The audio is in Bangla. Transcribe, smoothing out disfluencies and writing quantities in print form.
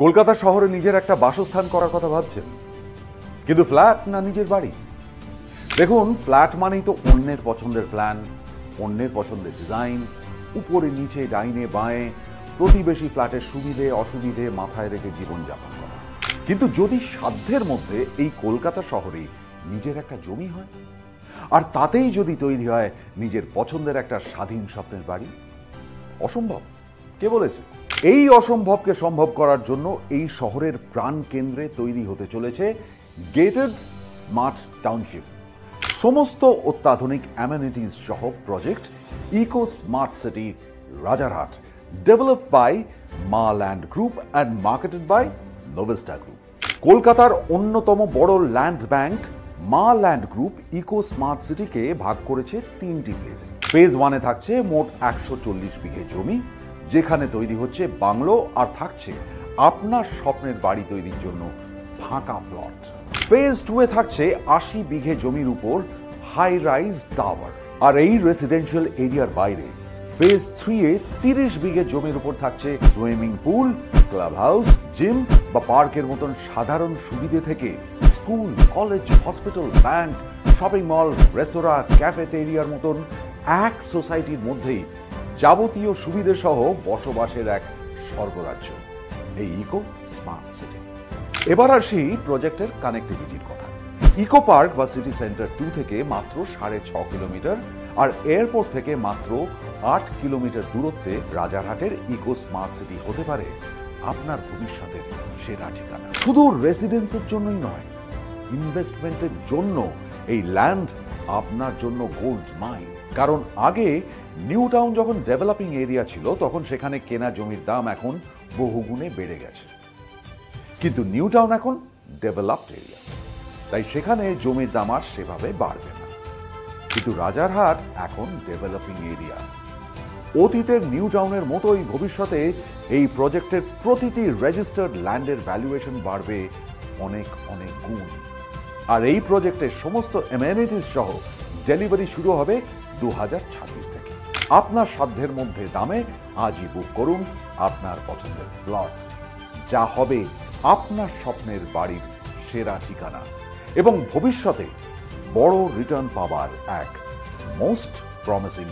কলকাতা শহরে নিজের একটা বাসস্থান করার কথা ভাবছেন, কিন্তু ফ্ল্যাট না নিজের বাড়ি? দেখুন, ফ্ল্যাট মানেই তো অন্যের পছন্দের প্ল্যান, অন্যের পছন্দের ডিজাইন, উপরে নিচে ডাইনে বাঁয়ে প্রতিবেশী ফ্ল্যাটের সুবিধে অসুবিধে মাথায় রেখে জীবনযাপন করা। কিন্তু যদি সাধ্যের মধ্যে এই কলকাতা শহরে নিজের একটা জমি হয়, আর তাতেই যদি তৈরি হয় নিজের পছন্দের একটা স্বাধীন স্বপ্নের বাড়ি, অসম্ভব কে বলেছে? এই অসম্ভবকে সম্ভব করার জন্য এই শহরের প্রাণ কেন্দ্রে তৈরি হতে চলেছে গেটেড স্মার্ট টাউনশিপ। সমস্ত অত্যাধুনিক অ্যামেনিটিজ সহ project eco smart city Rajarhat, developed by Maa land group and marketed by Novesta group. কলকাতার অন্যতম বড় land bank Maa land group eco smart সিটিকে ভাগ করেছে 3টি ফেজে। ফেজ 1-এ থাকছে মোট 140 বিঘে জমি, যেখানে তৈরি হচ্ছে বাংলো আর থাকছে আপনার স্বপ্নের বাড়ি তৈরির জন্য ফাঁকা প্লট। ফেজ 2-এ থাকছে 80 বিঘে জমির উপর হাই রাইজ টাওয়ার। আর এই রেসিডেন্সিয়াল এরিয়ার বাইরে ফেজ 3-এ 30 বিঘে জমির উপর থাকছে swimming pool, club house, gym বা পার্কের মতন সাধারণ সুবিধে থেকে school, college, hospital, bank, shopping mall, restaurant, ক্যাফেটেরিয়ার মতন এক সোসাইটির মধ্যেই যাবতীয় সুবিধে সহ বসবাসের এক স্বর্গরাজ্য, এই ইকো স্মার্ট সিটি। এবার আসি প্রজেক্টের কানেক্টিভিটির কথা। ইকো পার্ক বা সিটি সেন্টার 2 থেকে মাত্র 6.5 কিলোমিটার আর এয়ারপোর্ট থেকে মাত্র 8 কিলোমিটার দূরত্বে রাজারহাটের ইকো স্মার্ট সিটি হতে পারে আপনার ভবিষ্যতের সেরা ঠিকানা। শুধু রেসিডেন্সের জন্যই নয়, ইনভেস্টমেন্টের জন্য এই ল্যান্ড আপনার জন্য গোল্ড মাইন। কারণ আগে নিউ টাউন যখন ডেভেলপিং এরিয়া ছিল, তখন সেখানে কেনা জমির দাম এখন বহুগুণে বেড়ে গেছে। কিন্তু নিউ টাউন এখন ডেভেলপড এরিয়া, তাই সেখানে জমির দাম আর সেভাবে বাড়বে না। কিন্তু রাজারহাট এখন ডেভেলপিং এরিয়া। অতীতের নিউ টাউনের মতোই ভবিষ্যতে এই প্রজেক্টের প্রতিটি রেজিস্টার্ড ল্যান্ডের ভ্যালুয়েশন বাড়বে অনেক অনেক গুণ। আর এই প্রজেক্টের সমস্ত অ্যামেনিটিজ সহ ডেলিভারি শুরু হবে 2026 থেকে। আপনার সাধ্যের মধ্যে দামে আজই বুক করুন আপনার পছন্দের প্লট, যা হবে আপনার স্বপ্নের বাড়ির সেরা ঠিকানা এবং ভবিষ্যতে বড় রিটার্ন পাওয়ার এক মোস্ট প্রমিসিং